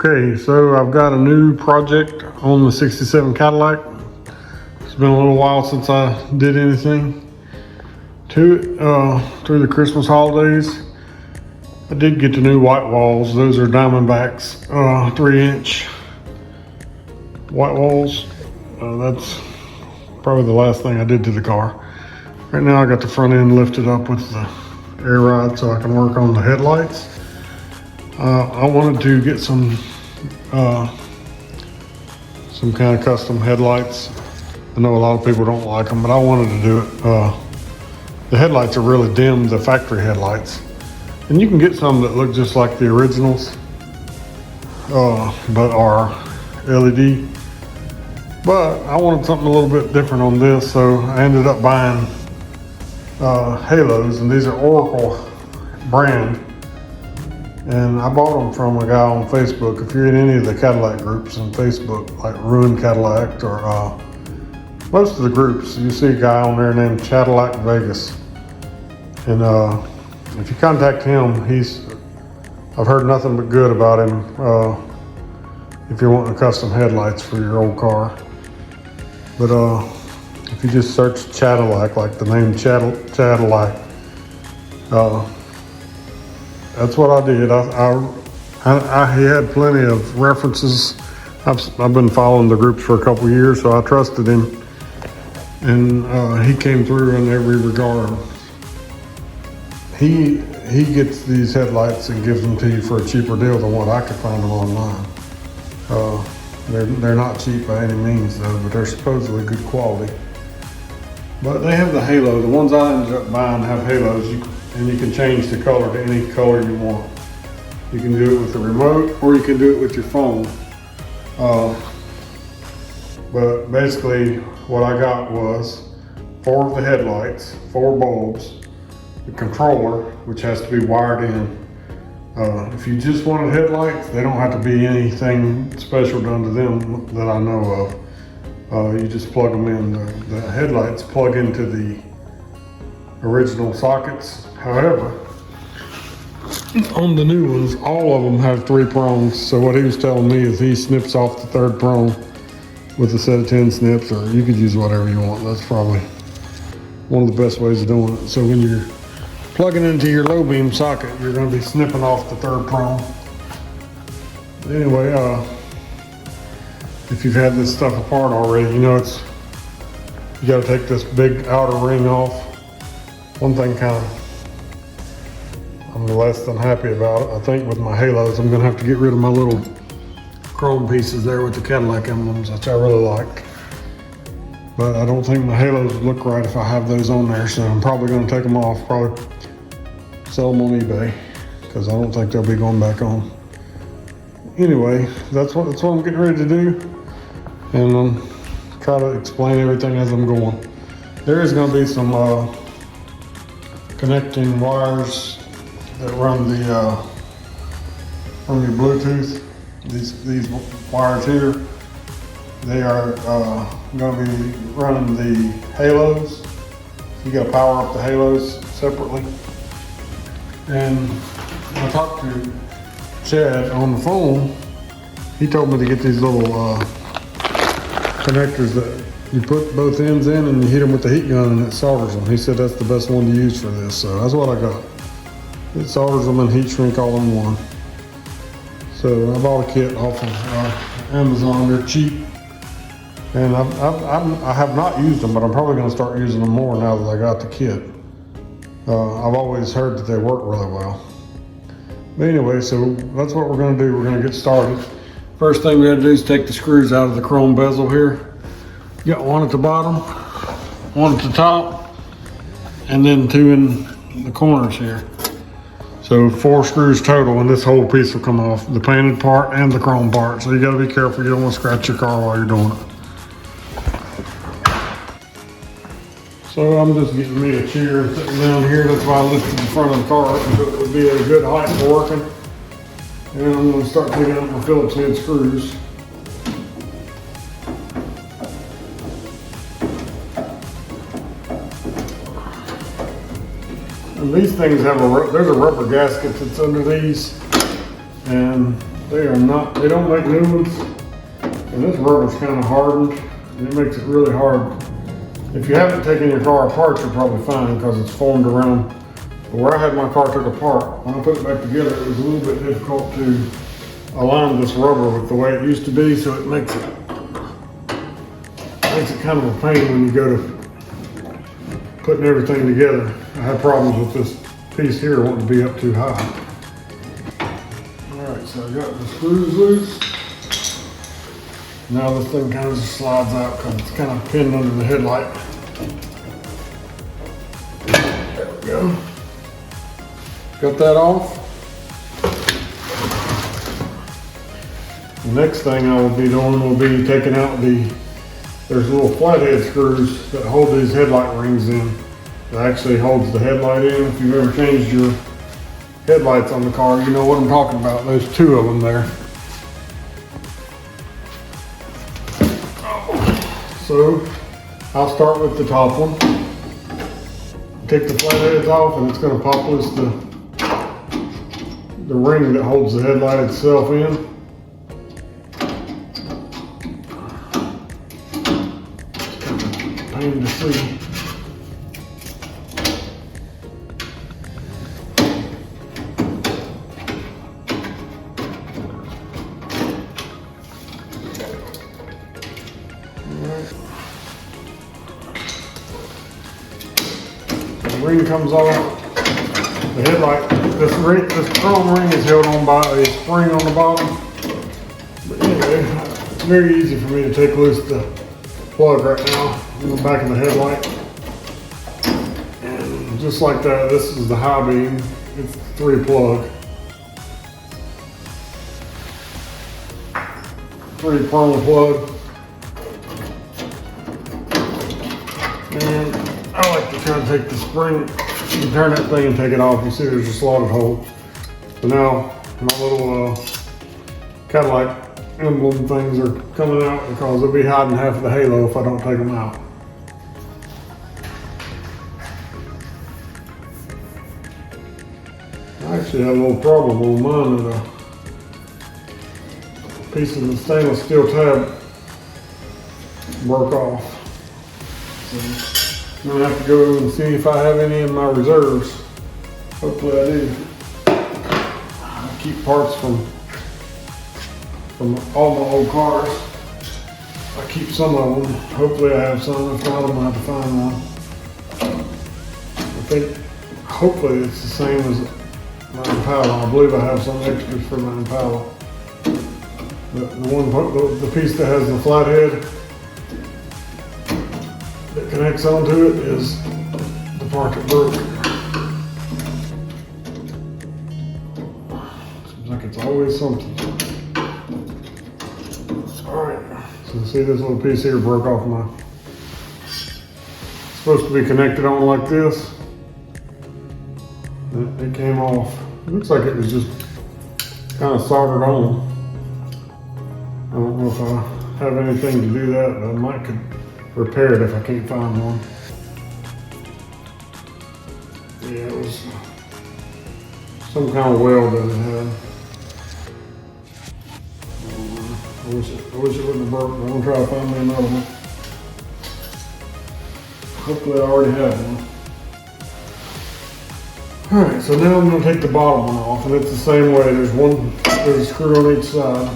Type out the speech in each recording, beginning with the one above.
Okay, so I've got a new project on the 67 Cadillac. It's been a little while since I did anything to it through the Christmas holidays. I did get the new white walls. Those are Diamondbacks 3-inch white walls. That's probably the last thing I did to the car. Right now I got the front end lifted up with the air ride so I can work on the headlights. I wanted to get some kind of custom headlights. I know a lot of people don't like them, but I wanted to do it. The headlights are really dim, the factory headlights. And you can get some that look just like the originals, but are LED. But I wanted something a little bit different on this, so I ended up buying halos, and these are Oracle brand. And I bought them from a guy on Facebook. If you're in any of the Cadillac groups on Facebook, like Ruin Cadillac or most of the groups, you see a guy on there named Cadillac Vegas. And if you contact him, I've heard nothing but good about him if you're wanting custom headlights for your old car. But if you just search Cadillac, like the name Cadillac, that's what I did. He had plenty of references. I've been following the groups for a couple of years, so I trusted him. And he came through in every regard. He gets these headlights and gives them to you for a cheaper deal than what I could find them online. They're not cheap by any means though, but they're supposedly good quality. But they have the halo. The ones I ended up buying have halos, and you can change the color to any color you want. You can do it with the remote, or you can do it with your phone. But basically, what I got was 4 of the headlights, 4 bulbs, the controller, which has to be wired in. If you just wanted headlights, they don't have to be anything special done to them that I know of. You just plug them in. The headlights plug into the original sockets. However, on the new ones, all of them have 3 prongs. So what he was telling me is he snips off the 3rd prong with a set of 10 snips, or you could use whatever you want. That's probably one of the best ways of doing it. So when you're plugging into your low beam socket, you're going to be snipping off the 3rd prong. Anyway, if you've had this stuff apart already, you know you got to take this big outer ring off. One thing I'm less than happy about it. I think with my halos, I'm going to have to get rid of my little chrome pieces there with the Cadillac emblems, which I really like. But I don't think my halos would look right if I have those on there, so I'm probably going to take them off, probably sell them on eBay, because I don't think they'll be going back on. Anyway, that's what I'm getting ready to do, and try to explain everything as I'm going. There is going to be some connecting wires that run from your Bluetooth. These wires here, they are going to be running the halos. You got to power up the halos separately. And I talked to Chad on the phone. He told me to get these little connectors that you put both ends in and you hit them with the heat gun and it solders them. He said that's the best one to use for this, so that's what I got. It solders them and heat shrink all in one. So I bought a kit off of Amazon. They're cheap, and I have not used them, but I'm probably going to start using them more now that I got the kit. I've always heard that they work really well. But anyway, so that's what we're gonna do. We're gonna get started. First thing we gotta do is take the screws out of the chrome bezel here. You got one at the bottom, one at the top, and then two in the corners here. So 4 screws total, and this whole piece will come off, the painted part and the chrome part. So you gotta be careful, you don't wanna scratch your car while you're doing it. So I'm just getting me a chair and sitting down here. That's why I lifted the front of the car, so it would be a good height for working. And I'm gonna start taking out my Phillips head screws. And these things have there's a rubber gasket that's under these, and they don't make new ones. And this rubber's kind of hardened, and it makes it really hard. If you haven't taken your car apart, you're probably fine because it's formed around. But where I had my car took apart, when I put it back together, it was a little bit difficult to align this rubber with the way it used to be, so it makes it kind of a pain when you go to putting everything together. I had problems with this piece here wanting to be up too high. Alright, so I got the screws loose. Now this thing kind of just slides out because it's kind of pinned under the headlight. There we go. Got that off. The next thing I will be doing will be taking out there's little flathead screws that hold these headlight rings in. It actually holds the headlight in. If you've ever changed your headlights on the car, you know what I'm talking about. There's 2 of them there. So I'll start with the top one. Take the flatheads off, and it's going to pop loose the ring that holds the headlight itself in. Pain to see. The ring comes off. The headlight, this chrome ring is held on by a spring on the bottom. But anyway, it's very easy for me to take loose the plug right now in the back of the headlight. And just like that, this is the high beam. It's 3 plug. 3 prong plug. And I like to kind of take the spring, you can turn that thing and take it off. You see there's a slotted hole. So now my little Cadillac emblem things are coming out because they'll be hiding half of the halo if I don't take them out. I actually had a little problem on mine that a piece of the stainless steel tab broke off. So I'm gonna have to go and see if I have any in my reserves. Hopefully I do. I keep parts from all my old cars. I keep some of them. Hopefully I have some. If not, I'm gonna have to find one. I think hopefully it's the same as my Impala. I believe I have some extras for my Impala. The piece that has the flathead that connects onto it is the part that broke. Seems like it's always something. Alright, so see this little piece here broke off my, it's supposed to be connected on like this. It came off. It looks like it was just kind of soldered on. I don't know if I have anything to do that, but I might could repair it if I can't find one. Yeah, it was some kind of weld that it had. I wish it wouldn't have broke, but I'm gonna try to find me another one. Hopefully I already have one. Alright, so now I'm gonna take the bottom one off, and it's the same way. There's a screw on each side.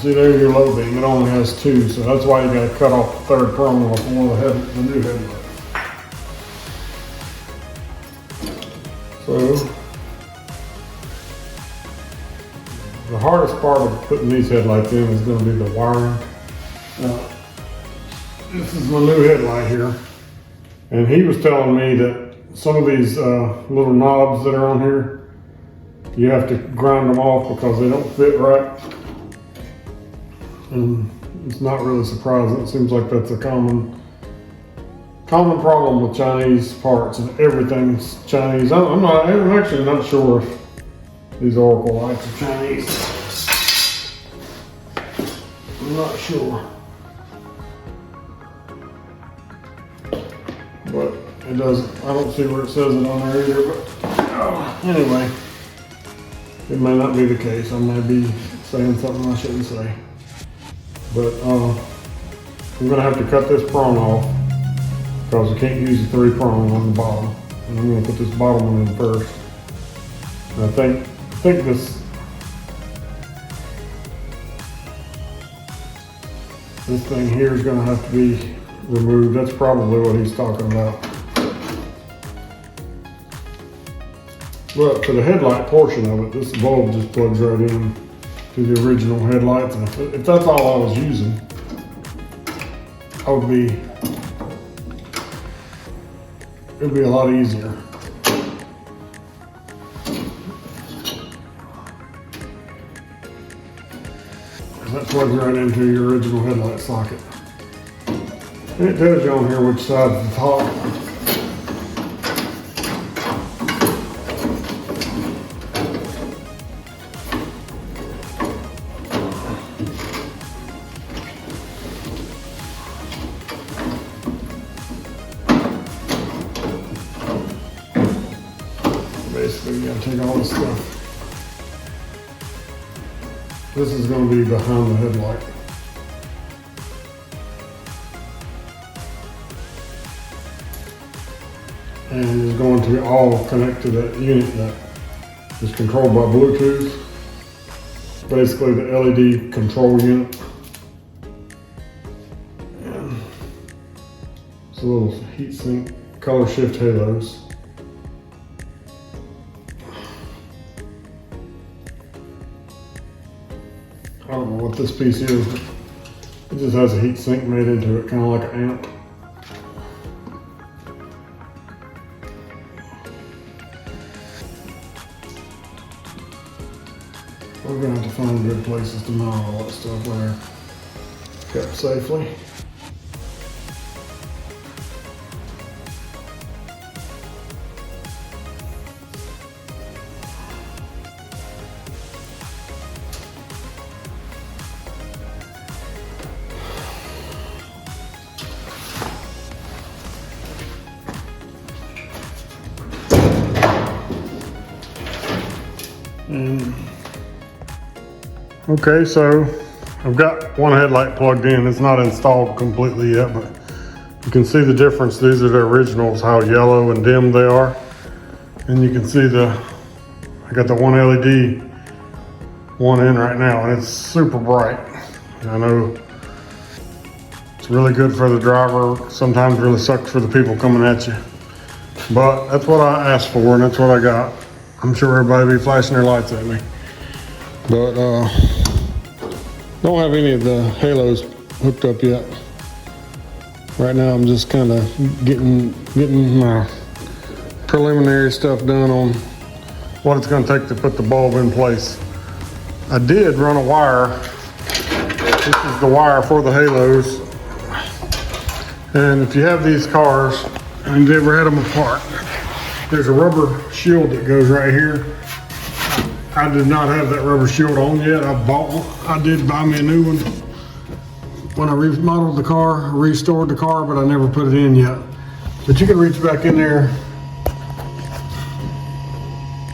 See, there's your low beam. It only has two, so that's why you got to cut off the third prong off one of the new headlights. So, the hardest part of putting these headlights in is going to be the wiring. Now, this is my new headlight here, and he was telling me that some of these little knobs that are on here, you have to grind them off because they don't fit right. And it's not really surprising. It seems like that's a common problem with Chinese parts, and everything's Chinese. I'm actually not sure if these Oracle lights are Chinese. I'm not sure, but it doesn't. I don't see where it says it on there either. But anyway, it may not be the case. I may be saying something I shouldn't say. But I'm gonna have to cut this prong off because I can't use the three prong on the bottom. And I'm gonna put this bottom one in first. And I think this thing here is gonna have to be removed. That's probably what he's talking about. But for the headlight portion of it, this bulb just plugs right in to the original headlights, and if that's all I was using, it'd be a lot easier. That plugs right into your original headlight socket. And it tells you on here which side is the top. Basically, you gotta take all this stuff. This is gonna be behind the headlight. And it's going to all connect to that unit that is controlled by Bluetooth. Basically the LED control unit. And it's a little heatsink color shift halos. I don't know what this piece is, but it just has a heat sink made into it, kind of like an amp. We're going to have to find good places to mount all that stuff where it's kept safely. Okay, so I've got one headlight plugged in. It's not installed completely yet, but you can see the difference. These are the originals, how yellow and dim they are. And you can see I got the one LED one in right now, and it's super bright. I know it's really good for the driver. Sometimes really sucks for the people coming at you. But that's what I asked for, and that's what I got. I'm sure everybody will be flashing their lights at me. But don't have any of the halos hooked up yet. Right now I'm just kind of getting my preliminary stuff done on what it's going to take to put the bulb in place. I did run a wire. This is the wire for the halos. And if you have these cars and you've ever had them apart, there's a rubber shield that goes right here. I did not have that rubber shield on yet. I did buy me a new one when I remodeled the car, restored the car, but I never put it in yet. But you can reach back in there.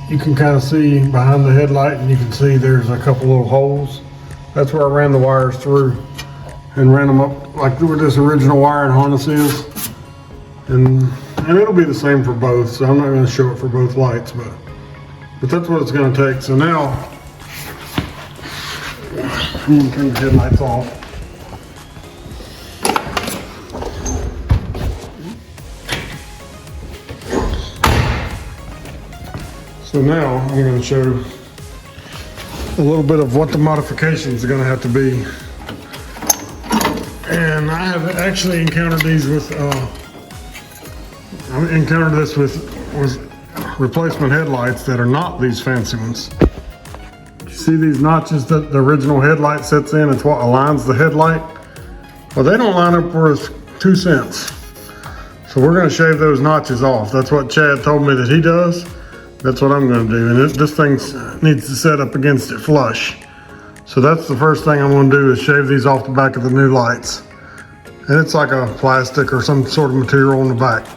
You can kind of see behind the headlight, and you can see there's a couple little holes. That's where I ran the wires through and ran them up like where this original wiring harness is. And it'll be the same for both, so I'm not going to show it for both lights, but that's what it's going to take. So now I'm going to turn the headlights off. So now I'm going to show a little bit of what the modifications are going to have to be. And I have actually encountered these with, I've encountered this with replacement headlights that are not these fancy ones. You see these notches that the original headlight sets in? It's what aligns the headlight. Well, they don't line up worth 2 cents. So we're going to shave those notches off. That's what Chad told me that he does. That's what I'm going to do. And this thing needs to set up against it flush. So that's the first thing I'm going to do is shave these off the back of the new lights. And it's like a plastic or some sort of material on the back.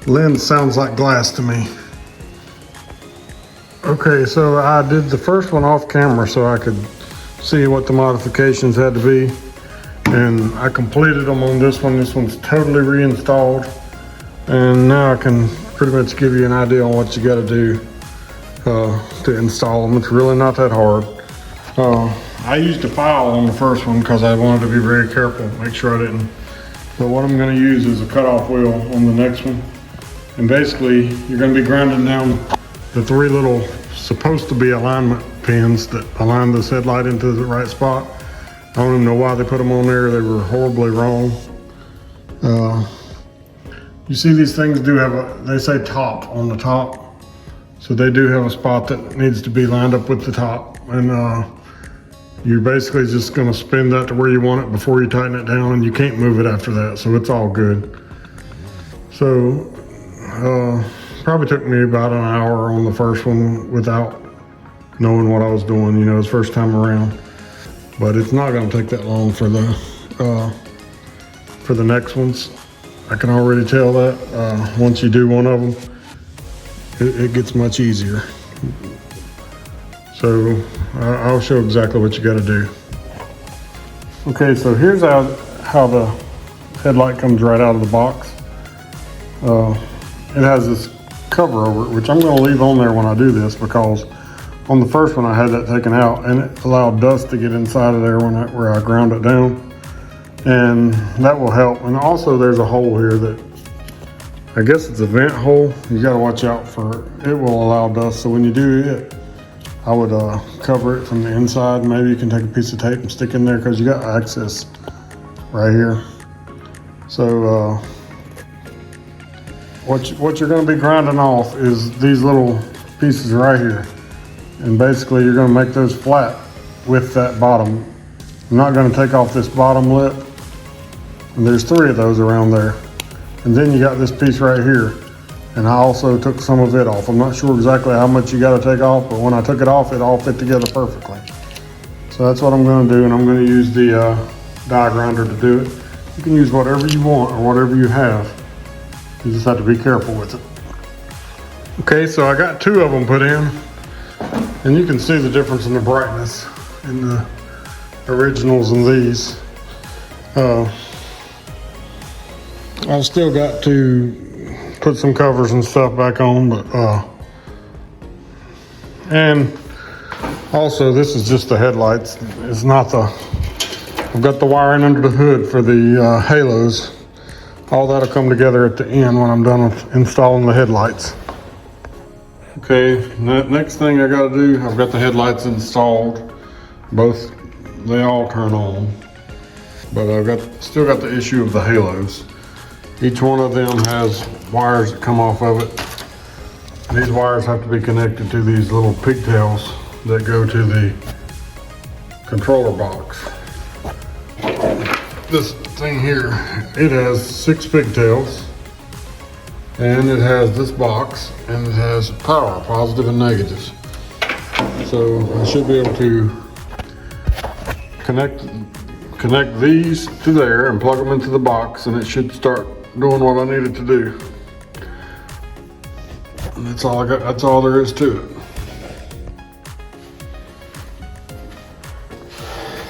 Lens sounds like glass to me. Okay, so I did the first one off camera so I could see what the modifications had to be. And I completed them on this one. This one's totally reinstalled. And now I can pretty much give you an idea on what you got to do to install them. It's really not that hard. I used a file on the first one because I wanted to be very careful, make sure I didn't. But what I'm going to use is a cutoff wheel on the next one. And basically, you're going to be grinding down the 3 little supposed to be alignment pins that align this headlight into the right spot. I don't even know why they put them on there. They were horribly wrong. You see these things do have they say top on the top. So they do have a spot that needs to be lined up with the top. And you're basically just going to spin that to where you want it before you tighten it down, and you can't move it after that. So it's all good. So probably took me about an hour on the first one without knowing what I was doing, you know, it's first time around. But it's not going to take that long for the next ones. I can already tell that once you do one of them, it gets much easier. So I'll show exactly what you got to do. Okay, so here's how the headlight comes right out of the box. It has this cover over it, which I'm going to leave on there when I do this, because on the first one I had that taken out and it allowed dust to get inside of there where I ground it down, and that will help. And also there's a hole here that I guess it's a vent hole. You got to watch out for it. It will allow dust, so when you do it, I would cover it from the inside. Maybe you can take a piece of tape and stick in there because you got access right here. So what you're going to be grinding off is these little pieces right here, and basically you're going to make those flat with that bottom. I'm not going to take off this bottom lip, and there's 3 of those around there. And then you got this piece right here, and I also took some of it off. I'm not sure exactly how much you got to take off, but when I took it off, it all fit together perfectly. So that's what I'm going to do, and I'm going to use the die grinder to do it. You can use whatever you want or whatever you have. You just have to be careful with it. Okay, so I got 2 of them put in, and you can see the difference in the brightness in the originals and these. I've still got to put some covers and stuff back on, but and also this is just the headlights. It's not I've got the wiring under the hood for the halos. All that'll come together at the end when I'm done with installing the headlights. Okay, next thing I gotta do, I've got the headlights installed. They all turn on, but I've still got the issue of the halos. Each one of them has wires that come off of it. These wires have to be connected to these little pigtails that go to the controller box. This thing here, it has 6 pigtails, and it has this box, and it has power, positive and negatives. So I should be able to connect these to there and plug them into the box, and it should start doing what I need it to do. And that's all I got. That's all there is to it.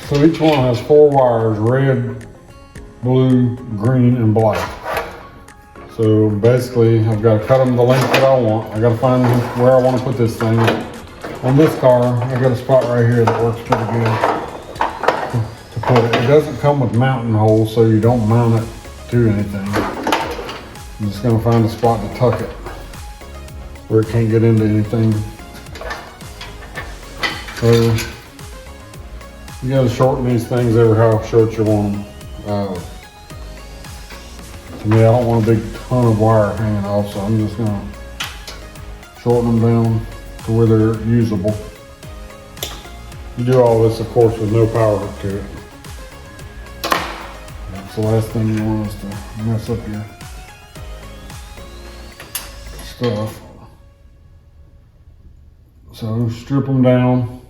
So each one has 4 wires: red, blue, green, and black. So basically, I've got to cut them the length that I want. I got to find where I want to put this thing. On this car, I got a spot right here that works pretty good to put it. It doesn't come with mounting holes, so you don't mount it to anything. I'm just going to find a spot to tuck it where it can't get into anything. So you got to shorten these things every how short you want them. To me, I don't want a big ton of wire hanging off, so I'm just gonna shorten them down to where they're usable. You do all this, of course, with no power hook to it. That's the last thing you want is to mess up your stuff. So strip them down.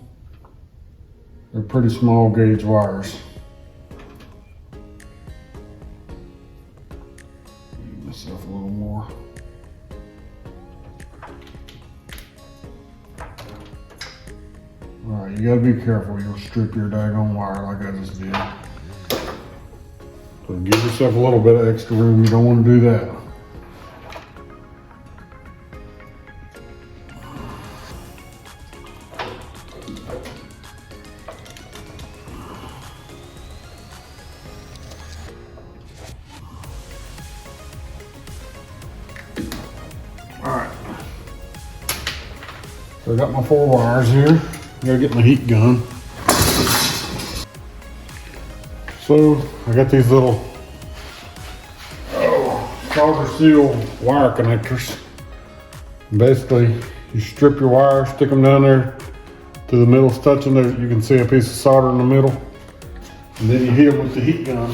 They're pretty small gauge wires. Myself a little more. Alright, you gotta be careful. You'll strip your daggone wire like I just did. So give yourself a little bit of extra room. You don't want to do that. Alright, so I got my 4 wires here. I gotta get my heat gun. So I got these little solder seal wire connectors. Basically, you strip your wire, stick them down there to the middle's touching there. You can see a piece of solder in the middle. And then you hit them with the heat gun.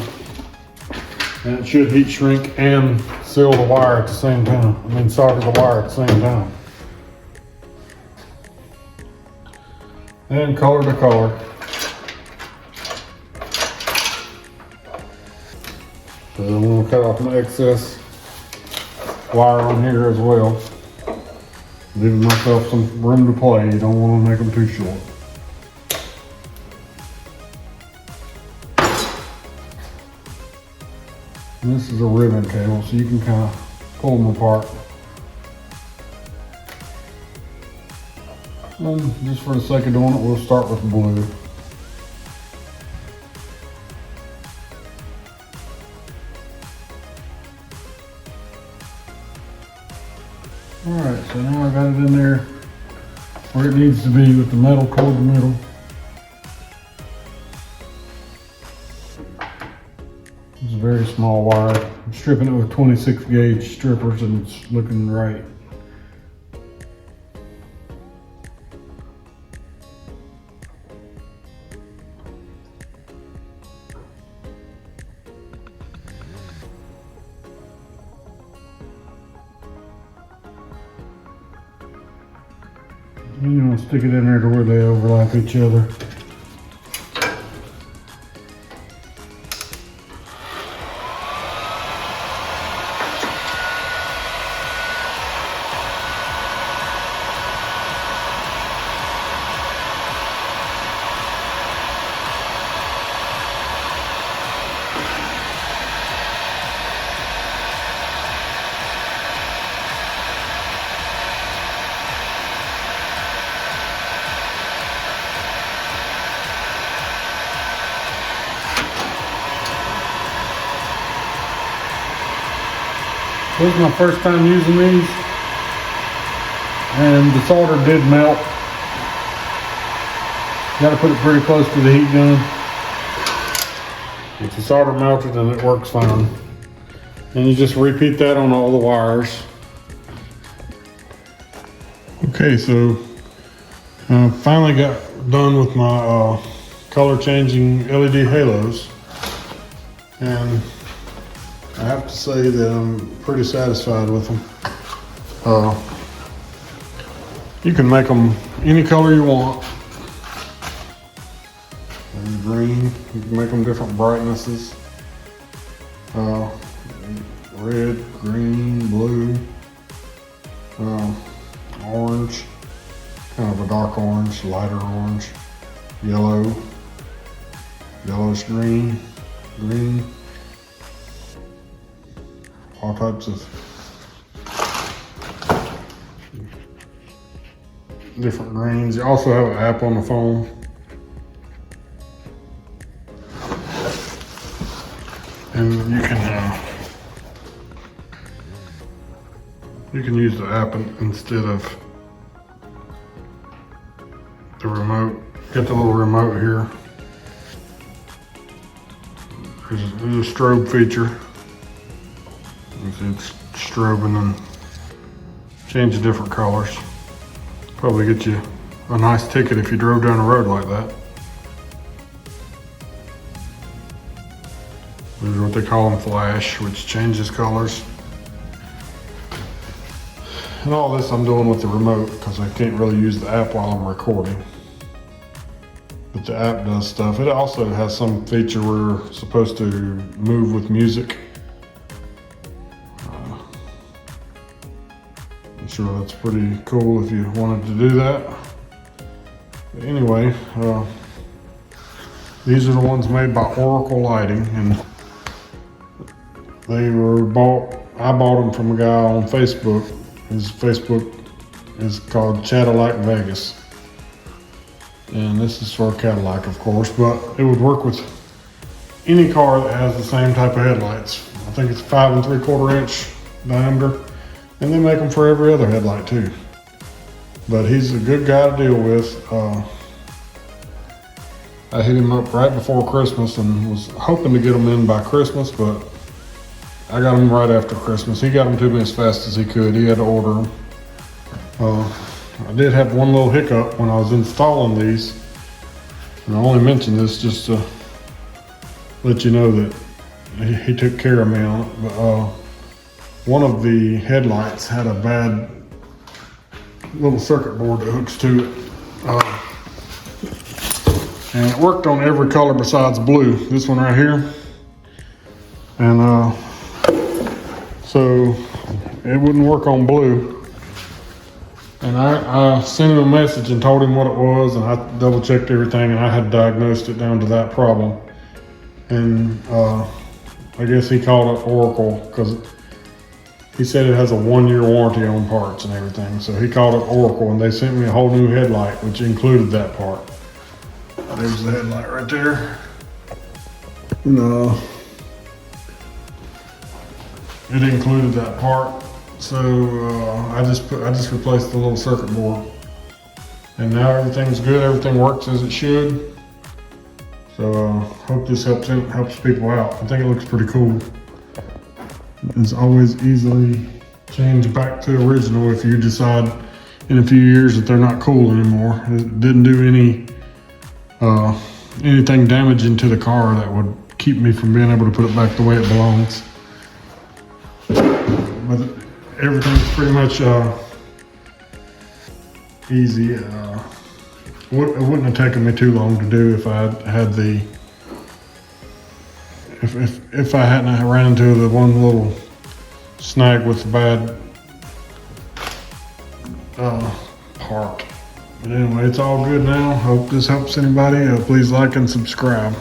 And it should heat shrink and seal the wire at the same time. I mean, solder the wire at the same time. And color to color. So I'm going to cut off my excess wire on here as well. Leaving myself some room to play. You don't want to make them too short. And this is a ribbon cable, so you can kind of pull them apart. And just for the sake of doing it, we'll start with blue. Alright, so now I got it in there where it needs to be with the metal toward the middle. It's a very small wire. I'm stripping it with 26 gauge strippers and it's looking right. You know, stick it in there to where they overlap each other. This is my first time using these, and the solder did melt. Got to put it pretty close to the heat gun. If the solder melted, then it works fine. And you just repeat that on all the wires. Okay, so I finally got done with my color changing LED halos, and I have to say that I'm pretty satisfied with them. You can make them any color you want. And green, you can make them different brightnesses. Red, green, blue, orange, kind of a dark orange, lighter orange, yellow, yellowish green, green, all types of different greens. You also have an app on the phone. And you can use the app instead of the remote. Get the little remote here. There's a strobe feature. It's strobing and change the different colors. Probably get you a nice ticket if you drove down the road like that. There's what they call them flash, which changes colors. And all this I'm doing with the remote because I can't really use the app while I'm recording. But the app does stuff. It also has some feature where you're supposed to move with music. I'm sure that's pretty cool if you wanted to do that. But anyway, these are the ones made by Oracle Lighting, and they were bought. I bought them from a guy on Facebook. His Facebook is called Cadillac Vegas. And this is for a Cadillac, of course, but it would work with any car that has the same type of headlights. I think it's 5 3/4 inch diameter, and they make them for every other headlight too. But he's a good guy to deal with. I hit him up right before Christmas and was hoping to get them in by Christmas, but I got them right after Christmas. He got them to me as fast as he could. He had to order them. I did have one little hiccup when I was installing these, and I only mention this just to let you know that he took care of me on it. But one of the headlights had a bad little circuit board that hooks to it, and it worked on every color besides blue. This one right here, and so it wouldn't work on blue. And I sent him a message and told him what it was, and I double checked everything, and I had diagnosed it down to that problem. And I guess he called up Oracle because he said it has a 1-year warranty on parts and everything. So he called up Oracle, and they sent me a whole new headlight, which included that part. There's the headlight right there. And it included that part. So I just replaced the little circuit board, and now everything's good. Everything works as it should. So hope this helps people out. I think it looks pretty cool. It's always easily changed back to original if you decide in a few years that they're not cool anymore. It didn't do anything damaging to the car that would keep me from being able to put it back the way it belongs. But everything's pretty much easy. It wouldn't have taken me too long to do if I had if I hadn't ran into the one little snag with the bad part. But anyway, it's all good now. Hope this helps anybody. Please like and subscribe.